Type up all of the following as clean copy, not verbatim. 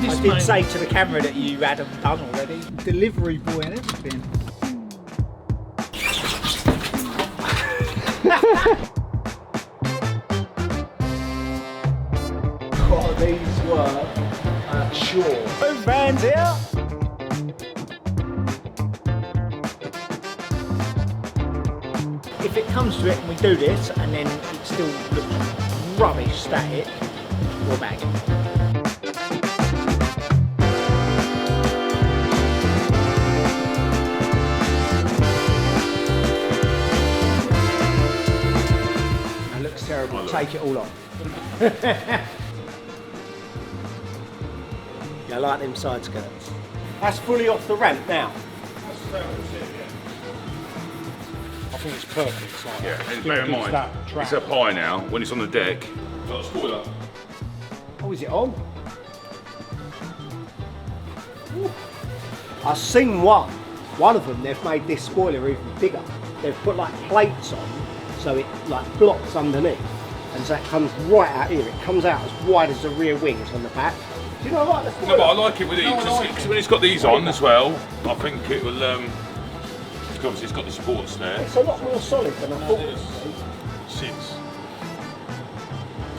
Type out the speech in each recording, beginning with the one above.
I did say to the camera that you had them done already. Delivery boy and everything. What these were, sure. Boom vans here. If it comes to it and we do this and then it still looks rubbish static, we'll bag it. That looks terrible. Take it all off. I like them side skirts. That's fully off the ramp now. I think it's perfect. It's like Yeah, and bear in mind, it's up high now. When it's on the deck, it's got a spoiler. Oh, is it on? Ooh. I've seen one. One of them, they've made this spoiler even bigger. They've put like plates on, so it like blocks underneath. And so it comes right out here. It comes out as wide as the rear wings on the back. Do you know what? No, but I like it with it, because when it's got these on as well, I think it will, obviously it's got the sports there. It's a lot more solid than I thought it would be. Sits.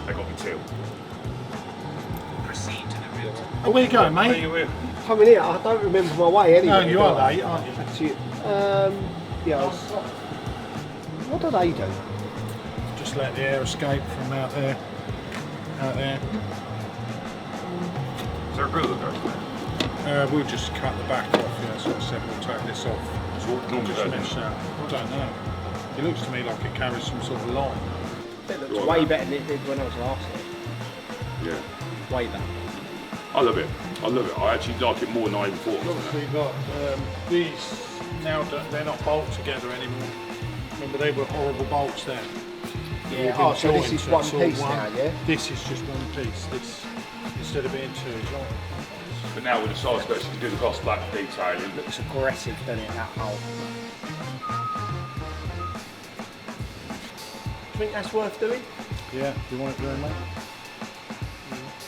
They got me too. Proceed to the rear. Oh, where you going, mate? Coming here, I don't remember my way anyway. No, you are late, aren't you? That's it. Yeah. What do they do? Just let the air escape from out there. Out there. Is there a grill that goes there? We'll just cut the back off, yeah, so I said we'll take this off. So what normally Just goes mesh in? out. I don't know. It looks to me like it carries some sort of line. It looks way better than it did when I was last here. Yeah. Way better. I love it. I love it. I actually like it more than I even thought. Obviously you've got these, now they're not bolt together anymore. Remember they were horrible bolts there. Yeah. Oh, so this is one piece now, yeah? This is just one piece. This, instead of being two. But now with the side skirts, you can do the gloss black detailing. Looks aggressive, doesn't it, that hole? Do you think that's worth doing? Yeah, do you want it doing, mate?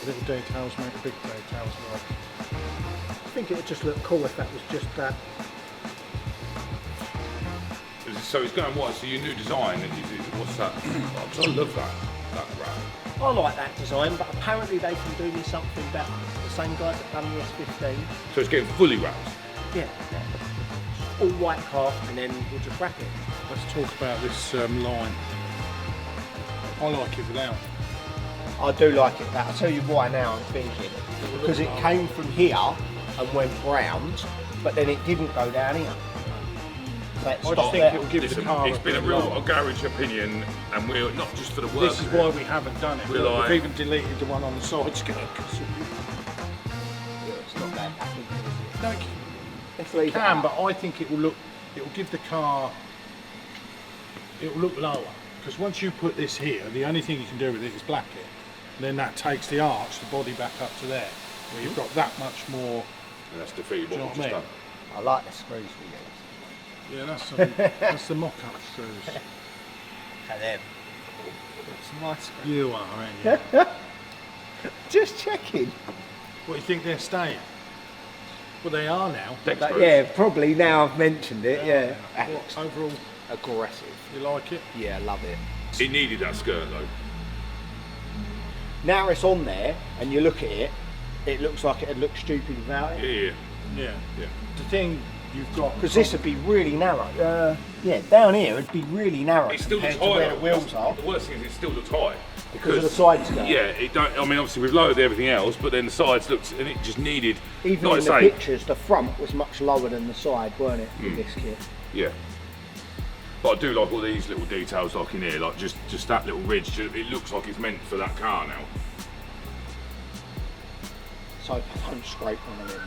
Little details make big details work. I think it would just look cool if that was just that. So it's going what? So your new design, what's that? Because I love that wrap. I like that design, but apparently they can do me something better. The same guys that done the S15. So it's getting fully wrapped. Yeah. All white calf, and then we'll just wrap it. Let's talk about this line. I like it without. I do like it that. I'll tell you why now I'm thinking. Because it came from here and went round, but then it didn't go down here. So I just think it will give the car it's been a real garage opinion, and we're not just for the work. This is why we haven't done it. We've even deleted the one on the side skirt. It's not that bad, is it? No, it can, but I think it will give the car, it will look lower. Because once you put this here, the only thing you can do with it is black it. And then that takes the arch, the body back up to there. Where you've got that much more. And that's defeated what we've just done. I like the screws we use. Yeah, that's the mock-up screws. And them. It's nice screws. You are, aren't you? Just checking. What, you think they're staying? Well, they are now. But yeah, probably now I've mentioned it, yeah. What, overall, aggressive. you like it? Yeah, I love it. It needed that skirt though. Now it's on there and you look at it, it looks like it'd look stupid without it. Yeah. The thing you've got... Because this would be really narrow. Yeah, down here it'd be really narrow It still looks compared to high. where the wheels are. The worst thing is it still looks high. Because of the side skirt. Yeah, it don't. I mean, obviously we've lowered everything else, but then the sides looked, and it just needed. Even in the pictures, the front was much lower than the side, weren't it, with this kit? Yeah. But I do like all these little details, like in here, like just that little ridge. It looks like it's meant for that car now. So I don't scrape one of them.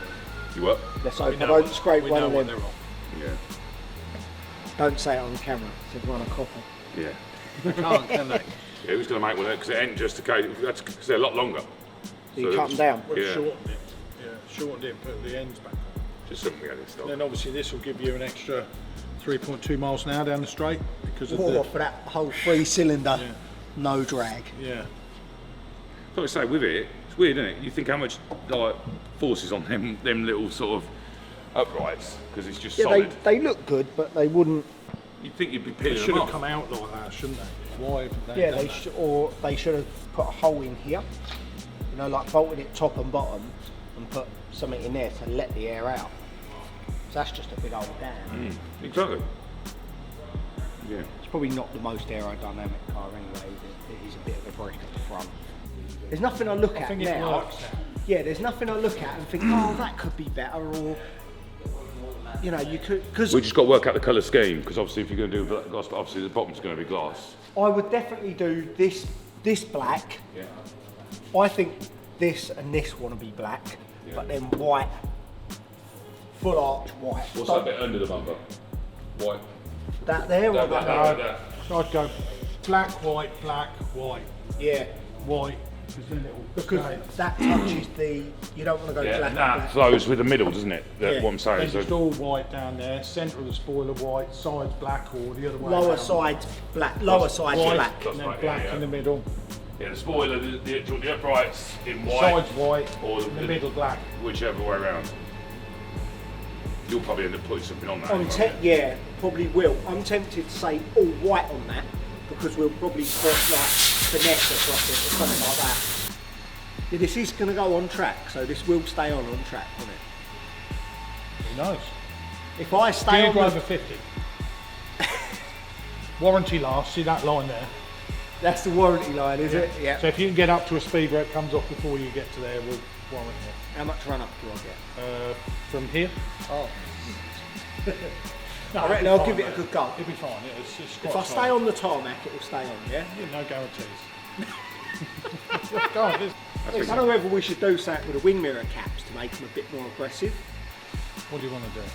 You what? Let's hope I don't scrape one of them. Yeah. Don't say it on camera, said one a copper. Yeah. They can't, can they? Yeah, who's going to make one of that? Because it ain't just a case. That's because they're a lot longer. So you cut them down? Well, Yeah. shortened it. Yeah, shortened it and put the ends back on. Just something we had in stock. Then obviously this will give you an extra 3.2 miles an hour down the straight because of Or for that whole 3-cylinder, Yeah. no drag. Yeah. Like I say, with it, It's weird, isn't it? You think how much like force is on them little sort of uprights because it's just solid. They look good, but they wouldn't. You'd think you'd be They peeling should them have off. come out like that, shouldn't they? Why haven't they Yeah, done that? or they should have put a hole in here. You know, like bolted it top and bottom, and put something in there to let the air out. So that's just a big old dam. Exactly. Yeah. It's probably not the most aerodynamic car anyway. It is a bit of a break at the front. There's nothing I look at think it now. works now. Yeah, there's nothing I look at and think, oh, that could be better, or you know, you could. Because We just got to work out the colour scheme because obviously if you're going to do black glass, obviously the bottom's going to be glass. I would definitely do this black. Yeah. I think this and this want to be black, but then white, full arch white. What's that bit under the bumper? White. That there or that? So I'd go black, white, Yeah, white. because that touches the. You don't want to go Yeah, black. and and that black. flows with the middle, doesn't it? That's Yeah. what I'm saying. Then So just all white down there, centre of the spoiler white, sides black, or the other way Lower around. sides black. Lower sides white, black. That's and then right, black yeah. in the middle. yeah, the spoiler, the uprights in white, Sides white, or in the middle black. whichever way around. You'll probably end up putting something on that. Yeah, probably will. I'm tempted to say all white on that because we'll probably put like Finesse across it or something like that. Yeah, this is going to go on track, so this will stay on track, won't it? Who knows? If I Do stay you on go the, over 50? Warranty lasts, see that line there? that's the warranty line, is it? Yeah. So if you can get up to a speed where it comes off before you get to there, we'll warrant it. How much run up do I get? From here? Oh. No, I reckon it'll I'll be give it fine, a good go. It'll be fine. It's If quite I stay solid. on the tarmac, it will stay on, yeah? Yeah, no guarantees. Go on, this- I don't know whether we should do something with the wing mirror caps to make them a bit more aggressive. What do you want to do?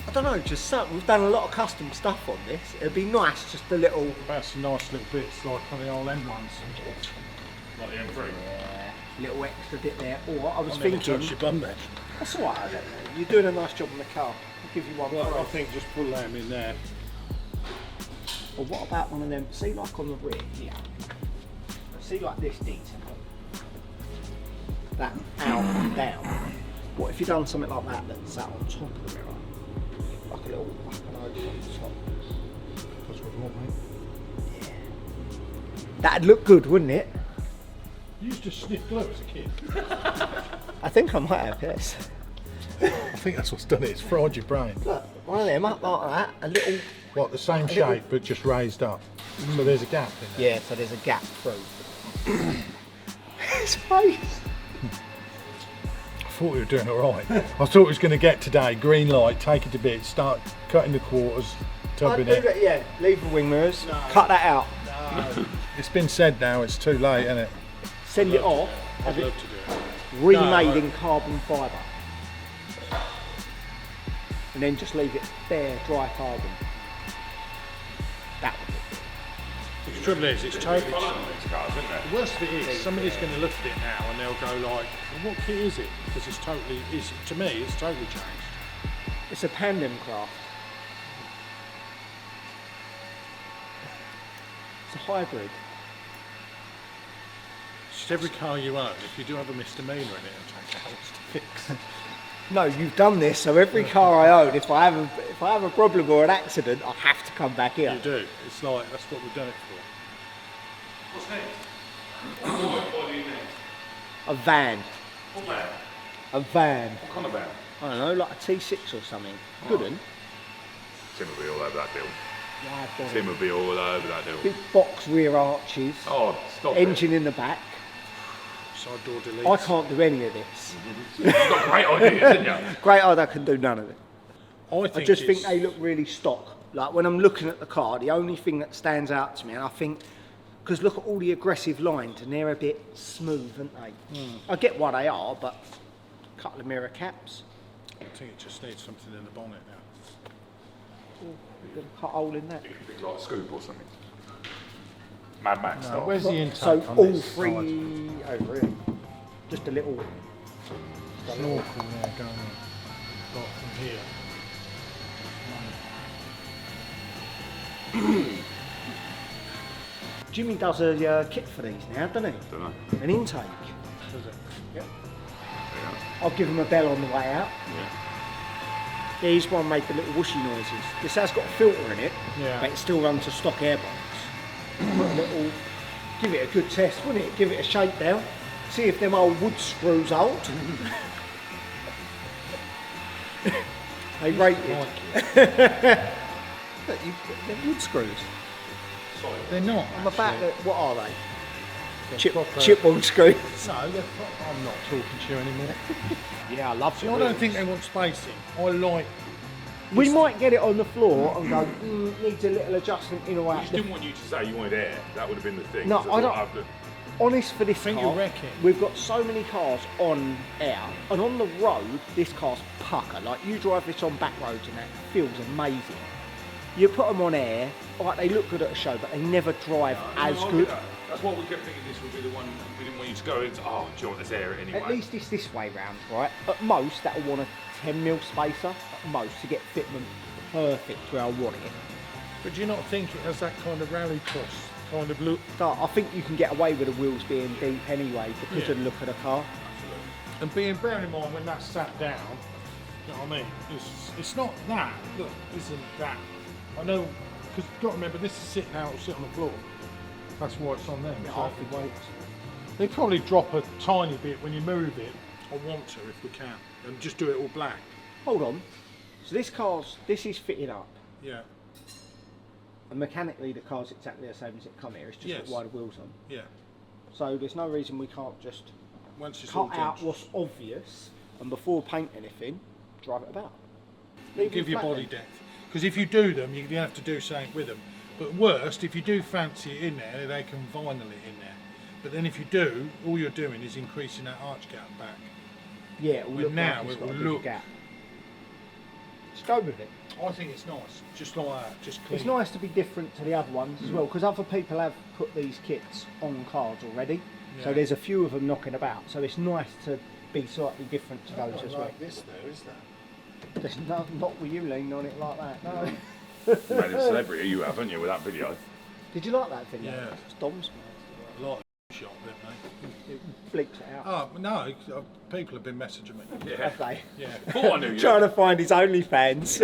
I don't know, just something. We've done a lot of custom stuff on this. It'd be nice, just a little. About some nice little bits like on the old M ones. Like the M3. Little extra bit there. Or I was I'll never thinking, touch your bum then. that's alright, I don't know. You're doing a nice job on the car. I'll give you one Well, I prize. think just pull them in there. Or what about one of them? See, like on the rear, yeah. See, like this detail. That out and down. What if you done something like that that sat on top of the mirror? Like a little up and over on the top. That's what you want, mate. That'd look good, wouldn't it? You used to sniff glue as a kid. I think I might have, yes. I think that's what's done it. It's fried your brain. Look, one of them up like that, a little. What, the same little- shape but just raised up. So there's a gap in there. Yeah, so there's a gap through. His face. I thought we were doing all right. I thought we was going to get today, green light, take it to bits, start cutting the quarters, tubbing I'd do it. that, yeah, leave the wing mirrors, cut that out, It's been said now, it's too late, isn't it? send it off, have it to do it. remade in carbon fibre. And then just leave it bare, dry carbon. That would be The trouble is, it's totally Follow these cars, isn't there? The worst of it is, somebody's going to look at it now and they'll go like, well, what kit is it? Because it's totally, to me, it's totally changed. It's a tandem craft. It's a hybrid. Just every car you own, if you do have a misdemeanor in it, it'll take hours to fix. No, you've done this, so every car I own, if I have a problem or an accident, I have to come back here. You do. It's like, that's what we've done it for. What's next? What do you need? A van. What van? A van. What kind of van? I don't know, like a T6 or something. Good one. Tim will be all over that deal. Wide body. Tim will be all over that deal. Big box rear arches. Oh, stop Engine in the back. Side door delete. I can't do any of this. it. You've got great ideas, didn't you? Great idea, I can do none of it. I just think it's- they look really stock. Like when I'm looking at the car, the only thing that stands out to me, and I think, because look at all the aggressive lines, and they're a bit smooth, aren't they? I get why they are, but a couple of mirror caps. I think it just needs something in the bonnet now. Little cut hole in that. Big like scoop or something. Mad Max style. Where's the intake So on all this three side? over here. Just a little. Snorkel there going on. Like from here. Jimmy does a kit for these now, doesn't he? Don't know. An intake. Does it? Yep. Yeah. I'll give him a bell on the way out. Yeah. Yeah, he's one making little whooshy noises. This has got a filter in it, Yeah. but it still runs to stock air bolts. Put a little, give it a good test, wouldn't it? Give it a shakedown. See if them old wood screws hold. They rated. Look, they're wood screws. They're not. On the back, what are they? They're proper- Chipboard screws. No, they're I'm not talking to you anymore. Yeah, I love See, it. I don't think they want spacing. I like. We might get it on the floor and go, needs a little adjustment in or I out. just didn't want you to say you wanted air. That would have been the thing. No, 'cause I don't- thought I've- Honest for this think car, you're wrecking. we've got so many cars on air, and on the road, this car's pucker. Like, you drive this on back roads and that, it feels amazing. You put them on air, alright, they look good at a show, but they never drive as No, I good. get that. That's why we kept thinking this would be the one we didn't want you to go into. Oh, do you want this air anyway? At least it's this way round, right? At most, that'll want a 10mm spacer, at most, to get fitment perfect where I want it. But do you not think it has that kind of rally cross kind of look? So I think you can get away with the wheels being deep anyway because Yeah. of the look of the car. And bearing in mind when that's sat down, you know what I mean? It's not that. Look, isn't that? I know, because you've got to remember this is sitting out or sit on the floor. That's why it's on them. Yeah, so half the weight. they probably drop a tiny bit when you move it. I want to if we can, and just do it all black. Hold on. So this is fitted up. Yeah, And mechanically, the car's exactly the same as it come here. It's just Yes. got wider wheels on. yeah. So there's no reason we can't just Once it's all cut out done, what's obvious and before paint anything, drive it about. give your body depth. Because if you do them, you have to do something with them. But worst, if you do fancy it in there, they can vinyl it in there. But then if you do, all you're doing is increasing that arch gap back. Yeah, it will But look now like it's it got will a big look- gap. Just go with it. I think it's nice, just like that, just clean. It's nice to be different to the other ones as well, because other people have put these kits on cars already. So Yeah. there's a few of them knocking about. So it's nice to be slightly different to those as well. like this though, is that? There's not with you leaning on it like that. No. You made a celebrity, you haven't you, with that video? Did you like that video? Yeah. It's Dom's. A lot of shot of it, mate. It bleeps it out. Oh, no, people have been messaging me. Yeah. Have they? Yeah. Thought I knew you. Trying to find his OnlyFans.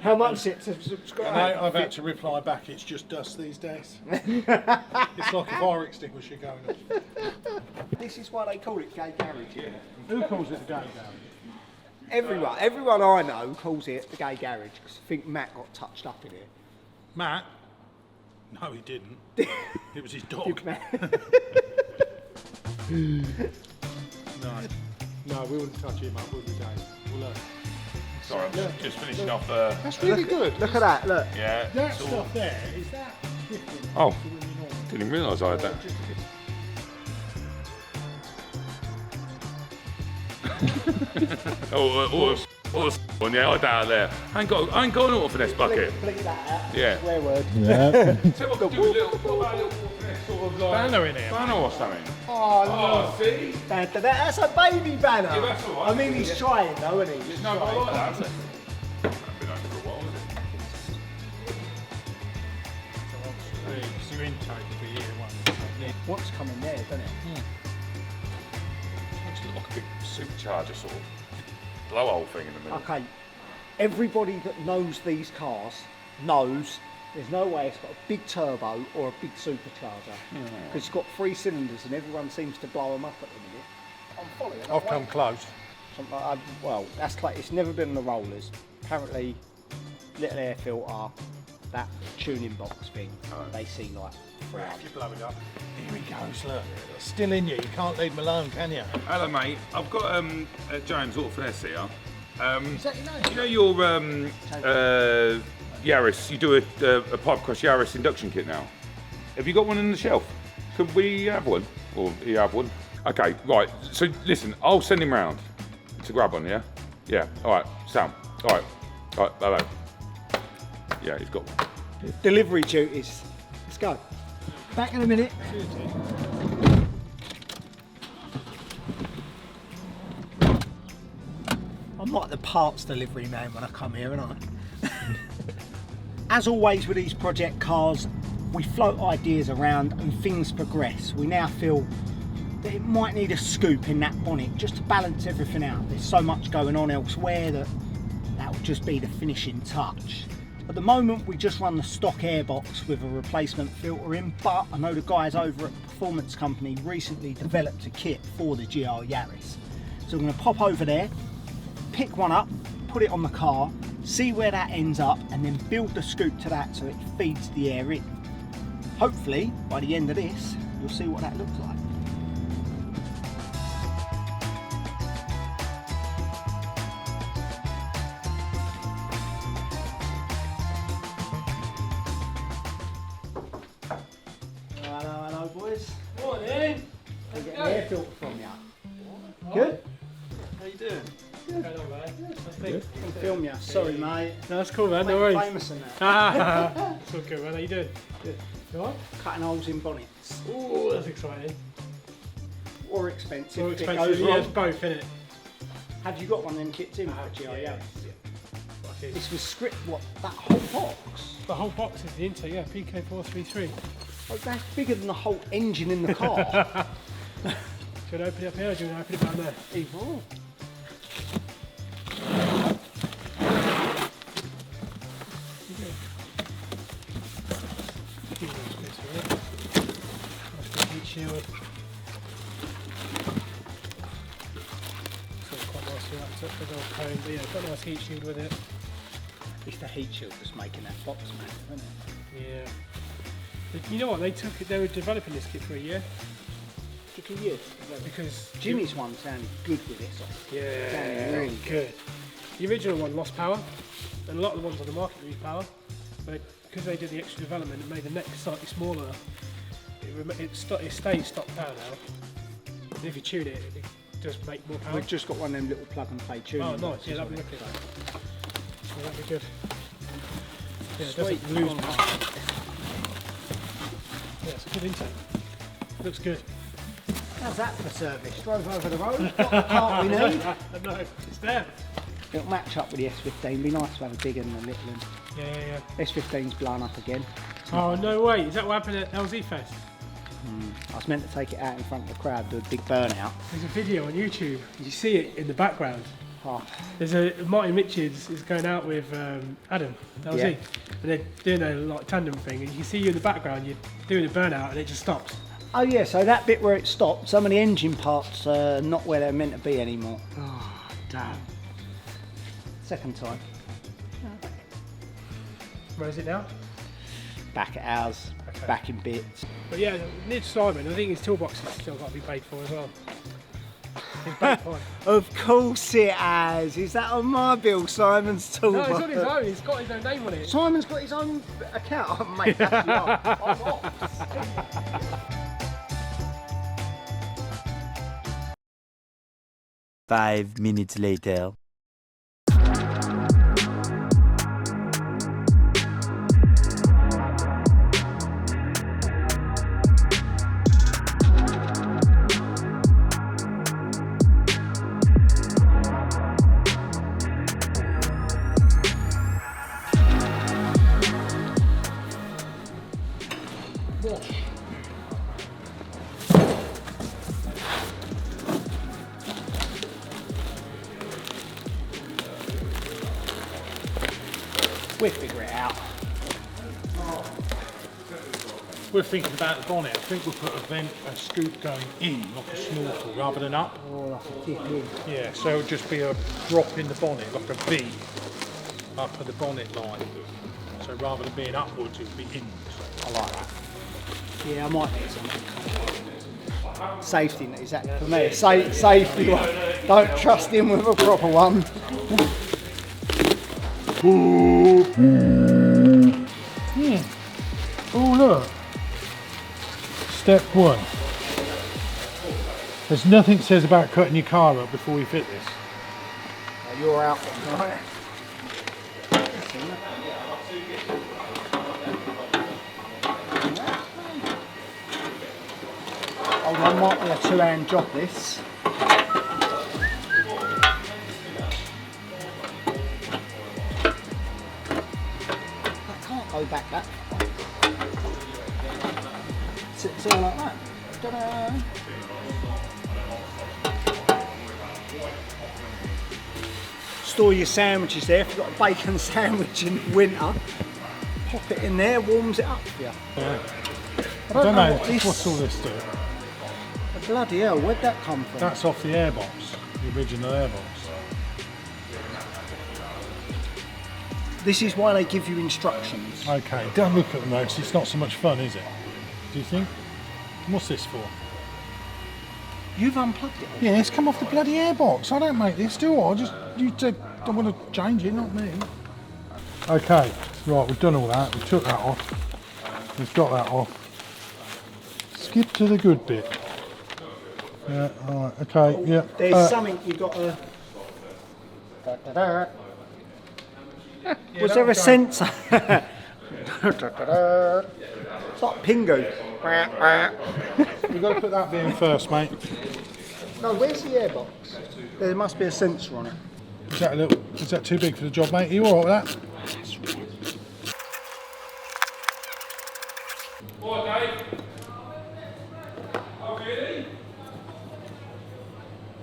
How much is it to subscribe? And I've had to reply back, it's just dust these days. It's like a fire extinguisher going off. This is why they call it gay garage. Yeah. Who calls it a gay garage? Everyone I know calls it the gay garage because I think Matt got touched up in it. Matt? No, he didn't. It was his dog. Did Matt? No, we wouldn't touch him up, would we, Dave? We'll learn. Sorry, I'm just finishing off. That's really good. Look at that, look. Yeah. That it's all- stuff there, is that different Oh. to when you're normal? Didn't even realise I had that. One, yeah, I down there. I ain't got an AutoFinesse bucket. Bleep that out. Yeah. Swear word. So what could do a little AutoFinesse sort of like Banner in here. banner or something. Oh, Oh, see? that's a baby banner. Yeah, that's all right. I mean, he's trying though, isn't he? There's no one like that, is there? Been over for a while, is it? It's your intake for year one. What's coming there, doesn't it? Looks like a big supercharger sort of blowhole thing in the middle. Okay, everybody that knows these cars knows there's no way it's got a big turbo or a big supercharger because it's got 3 cylinders and everyone seems to blow them up at the minute. I'm following. I've come close. Something like that. Well, that's like it's never been on the rollers. Apparently, little air filter, that tuning box thing, they see like 300. If you blow it up. Here he goes, look. It's still in you. You can't leave him alone, can you? Hello, mate. I've got James AutoFinesse here. Is that your name? You know your Yaris? You do a pipe crush Yaris induction kit now. Have you got one on the shelf? Could we have one? Or you have one? Okay, right. So listen, I'll send him round to grab one. Yeah. Yeah. All right. Sam. All right. All right. Hello. Yeah, he's got one. Delivery duties. Let's go. Back in a minute. I'm like the parts delivery man when I come here, aren't I? As always with these project cars, we float ideas around and things progress. We now feel that it might need a scoop in that bonnet just to balance everything out. There's so much going on elsewhere that would just be the finishing touch. At the moment we just run the stock airbox with a replacement filter in, but I know the guys over at the Performance Company recently developed a kit for the GR Yaris. So we're going to pop over there, pick one up, put it on the car, see where that ends up, and then build the scoop to that so it feeds the air in. Hopefully by the end of this you'll see what that looks like. Hello boys. Morning. We're getting an air filter from you. Good? How you doing? Good. Hello, mate. Good. Can film you. Sorry mate. No, that's cool, man. No worries. Famous in that. It's all good, man. How you doing? Good. You alright? Cutting holes in bonnets. Oh, that's exciting. Or expensive. All if it expensive. goes Yeah, wrong. it's both, innit? Have you got one of them kits in for GR Yeah. Yaris? Okay. This was script what? That whole box? The whole box is the intake, yeah. PK433. Oh, that's bigger than the whole engine in the car. Do you want to open it up here or do you want to open it down there? Either or. Heat shield. So quite nicely wrapped up with old cone, but yeah, got a nice heat shield with it. It's the heat shield that's making that box massive, isn't it? Yeah. But you know what? They were developing this kit for a year Took a year. because Jimmy's one sounded good with this on. Yeah, Sounded really good. The original one lost power, and a lot of the ones on the market lose power. But because they did the extra development and made the neck slightly smaller, it stays stock power now. And if you tune it, it does make more power. We've just got one of them little plug and play tuning Oh, nice. boxes Yeah, that'd on be it, wicked. so. So that'd be good. Yeah, it Sweet. doesn't lose power. Yeah, it's a good intake. Looks good. How's that for service? Drove over the road, got the part we need. I know, it's there. It'll match up with the S15. Be nice to have a big and a little one. Yeah. S15's blown up again. Oh, no way. Is that what happened at LZ Fest? I was meant to take it out in front of the crowd, do a big burnout. There's a video on YouTube. You see it in the background. Oh, There's a Martin Richards is going out with Adam LZ, Yeah. and they're doing a like tandem thing, and you can see you in the background. You're doing a burnout, and it just stops. oh yeah, so that bit where it stopped, some of the engine parts are not where they're meant to be anymore. Oh, damn. Second time. Where is it now? Back at ours, Okay. back in bits. But yeah, Nid Simon, I think his toolbox has still got to be paid for as well. His brake fine. Of course it has. Is that on my bill, Simon's No, toolbox? it's on his own. He's got his own name on it. Simon's got his own account. Oh, mate, that's the I'm off. 5 minutes later. We'll figure it out. We're thinking about the bonnet. I think we'll put a scoop going in, like a snorkel, rather than up. Oh, like a dip in. Yeah, so it'll just be a drop in the bonnet, like a V, up at the bonnet line. So rather than being upwards, it'll be in. I like that. Yeah, I might need something. Safety net, is that for me? Safety one. Don't trust him with a proper one. Oh look! Step one. There's nothing says about cutting your car up before you fit this. You're out, right? Hold on, might be a two-hand job this. I can't go back that far. See like that. Ta-da. Store your sandwiches there. If you've got a bacon sandwich in winter, pop it in there, warms it up for you. Yeah. I don't know what's all this do? Bloody hell, where'd that come from? That's off the airbox, the original airbox. This is why they give you instructions. Okay, don't look at the notes, it's not so much fun, is it? Do you think? What's this for? You've unplugged it. Yeah, it's come off the bloody airbox. I don't make this, do I? You don't want to change it, not me. Okay, right, we've done all that. We took that off. We've got that off. Skip to the good bit. Yeah, alright, okay, yeah. There's something you got to... Was there a sensor? It's like Pingu. We've got to put that bit in first, mate. No, where's the airbox? There must be a sensor on it. Is that too big for the job, mate? Are you alright with that? What, Dave? Oh, really?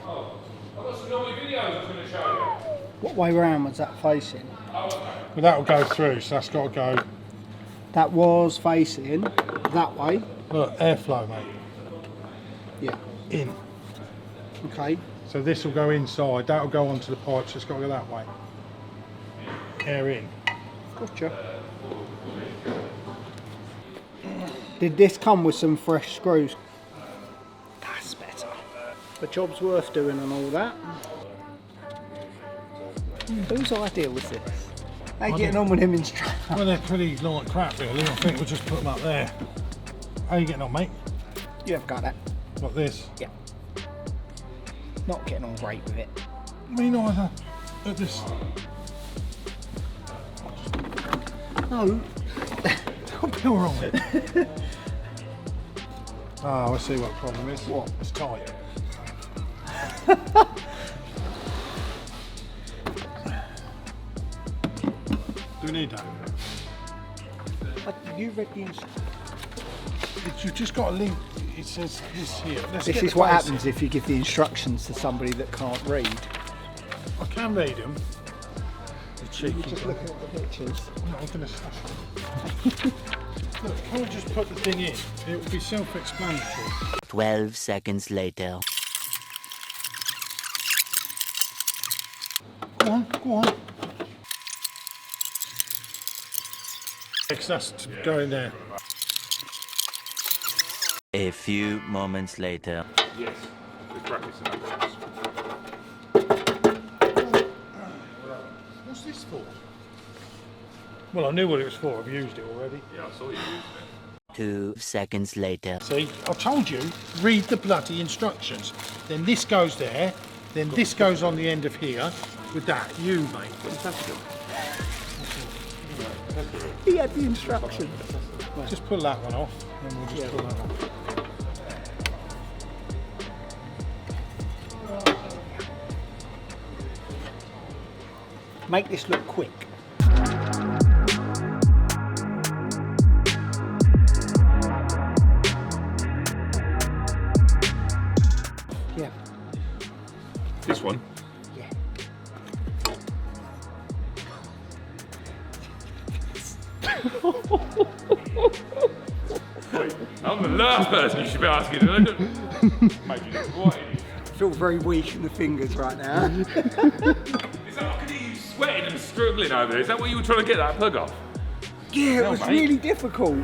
Oh, I've got some lovely videos I was going to show you. What way round was that facing? Well, that will go through, so that's got to go. That was facing that way. Look, airflow, mate. Yeah. In. Okay. So this will go inside, that will go onto the pipe, so it's got to go that way. Air in. Gotcha. Did this come with some fresh screws? That's better. The job's worth doing and all that. Whose idea was this? How you getting on with him instructions? Well, they're pretty like crap, really. I think we'll just put them up there. How you getting on, mate? You have got that. Like this? Yeah. Not getting on great with it. Me neither. Look at this. No. Don't be wrong with it. Oh, I see what the problem is. What? It's tight. Do we need that? You read the instructions. You've just got a link. It says this here. This is what happens if you give the instructions to somebody that can't read. I can read them. The cheeky. You're just looking at the pictures. No, I'm going to. Look, can we just put the thing in? It will be self-explanatory. 12 seconds later. Go on, go on. That's to go in there. A few moments later. Yes, the brackets and that. What's this for? Well, I knew what it was for. I've used it already. Yeah, I saw you used it. 2 seconds later. See, I told you, read the bloody instructions. Then this goes there, then this goes on the end of here with that. You, mate. He had the instructions. Just pull that one off, and we'll just pull that off. Make this look quick. Yeah. This one? Yeah. I'm the last person you should be asking. Made you look quite. I feel very weak in the fingers right now. Is that I can hear you sweating and struggling over there? Is that what you were trying to get that plug off? Yeah, it was mate. really difficult.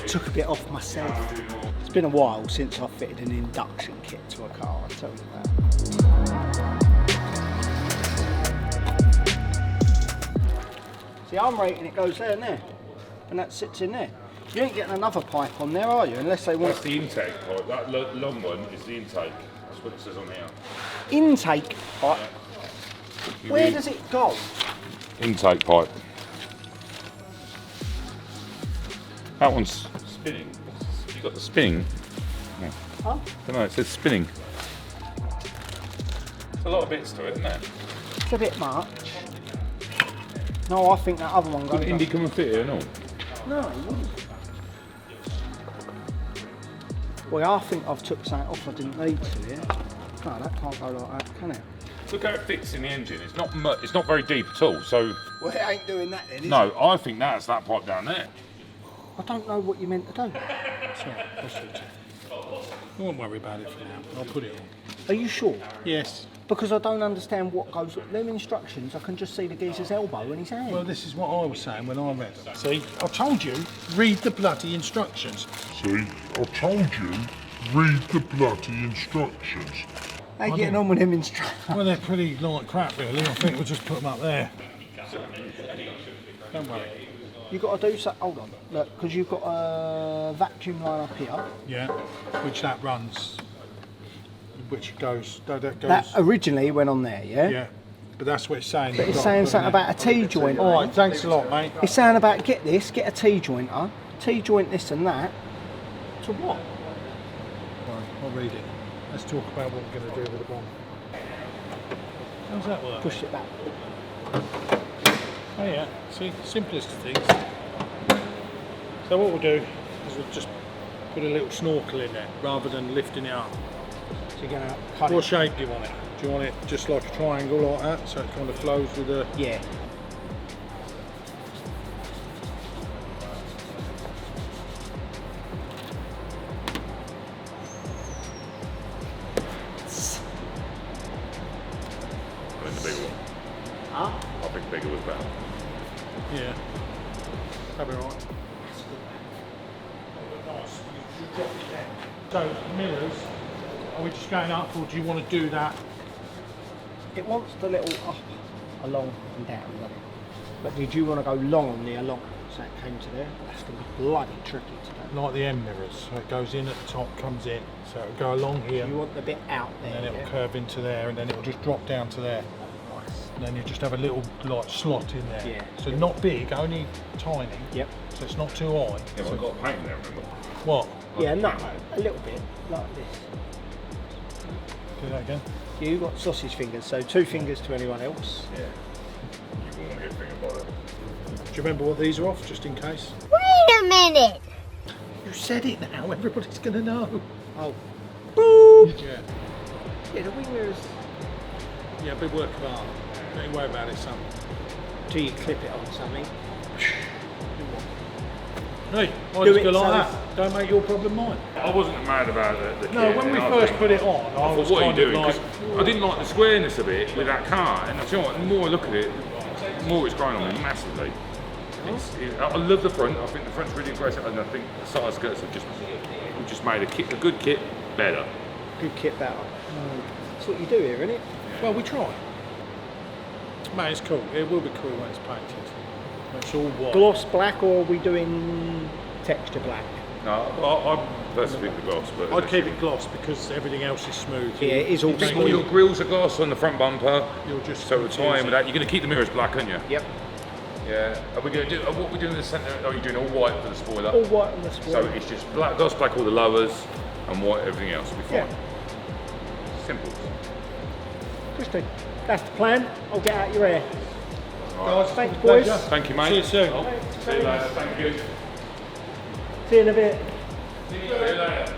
Took a bit off myself. It's been a while since I fitted an induction kit to a car, I'll tell you that. See, I'm rating it goes there and there, and that sits in there. You ain't getting another pipe on there, are you? Unless they want... That's the intake pipe. That long one is the intake. That's what it says on here. Intake pipe? Where does it go? Intake pipe. That one's spinning. You got the spinning. No. Huh? I don't know, it says spinning. There's a lot of bits to it, isn't there? It's a bit much. No, I think that other one goes. Could Indy come and fit here, no? No, it wouldn't. Well, I think I've took something off I didn't need to here. No, that can't go like that, can it? Look how it fits in the engine. It's not it's not very deep at all. So Well, it ain't doing that then, is no, it? I think that's that pipe down there. I don't know what you meant to do. Sorry, I'll switch it. I won't worry about it for now. I'll put it on. Are you sure? Yes. Because I don't understand what goes on. Them instructions, I can just see the geezer's elbow and his hand. Well, this is what I was saying when I read them. See, I told you, read the bloody instructions. See, I told you, read the bloody instructions. How you getting on with them instructions? Well, they're pretty like crap, really. I think we'll just put them up there. Don't worry. You've got to do something. Hold on. Look, because you've got a vacuum line up here. Yeah, which that runs, which goes, that goes. That originally went on there, yeah? Yeah, but that's what it's saying. But it's saying something about a T-joint. All right, thanks a lot, mate. It's saying about get a T-jointer, T-joint this and that. To what? Right, I'll read it. Let's talk about what we're going to do with the bomb. How's that work? Push it back. Oh yeah, see, simplest of things. So what we'll do is we'll just put a little snorkel in there rather than lifting it up. So you're going to cut What it. shape do you want it? Do you want it just like a triangle like that, so it kind of flows with the... Yeah. I think the bigger one. Huh? I think bigger was better. Yeah. That'll be right. So, mirrors, are we just going up or do you want to do that? It wants the little up, along and down. Right? But did you want to go long on the along? So it came to there. That's going to be bloody tricky to do. Like the M mirrors, so it goes in at the top, comes in, so it'll go along here, You want the bit out there. and then it'll yeah? curve into there, and then it'll just drop down to there. And then you just have a little like slot in there. Yeah. So not big, only tiny. Yep. So it's not too high. Yeah, but I've got a paint there, remember? What? Yeah, no, a little bit like this. Do that again. You got sausage fingers, so 2 fingers to anyone else. Yeah. You won't get a thing about it. Do you remember what these are off, just in case? Wait a minute! You said it now, everybody's going to know. Oh. Boop! Yeah. Yeah, the wing mirrors. Yeah, big work of art. Don't you worry about it, son. Do you clip it on something? Hey, I Do just it go like so that. Don't make your problem mine. I wasn't mad about the kit. No, when we I first think- put it on, I thought, was what are you kind of doing? like, Because I didn't like the squareness of it with that car, and you know what, the more I look at it, the more it's growing on me massively. I love the front. I think the front's really aggressive, and I think the side skirts have just made a good kit better. Good kit better. That's what you do here, isn't it? well, we try. Mate, it's cool. It will be cool when it's painted. It's all white. Gloss black, or are we doing texture black? No, I personally think the gloss, but I'd keep it gloss because everything else is smooth. Yeah, it is all I think all your grills are gloss on the front bumper. You'll just So we're tying with that. You're going to keep the mirrors black, aren't you? Yep. Yeah. Are we going to do? What are we doing in the centre? Are you doing all white for the spoiler? All white on the So spoiler. it's just black, gloss black all the lowers, and white everything else. Will be fine. Yeah. Simple. Christine, that's the plan. I'll get out your hair. Guys, Thanks, pleasure. boys. Thank you, mate. See you soon. See you later. Thank you. See you in a bit. See you later.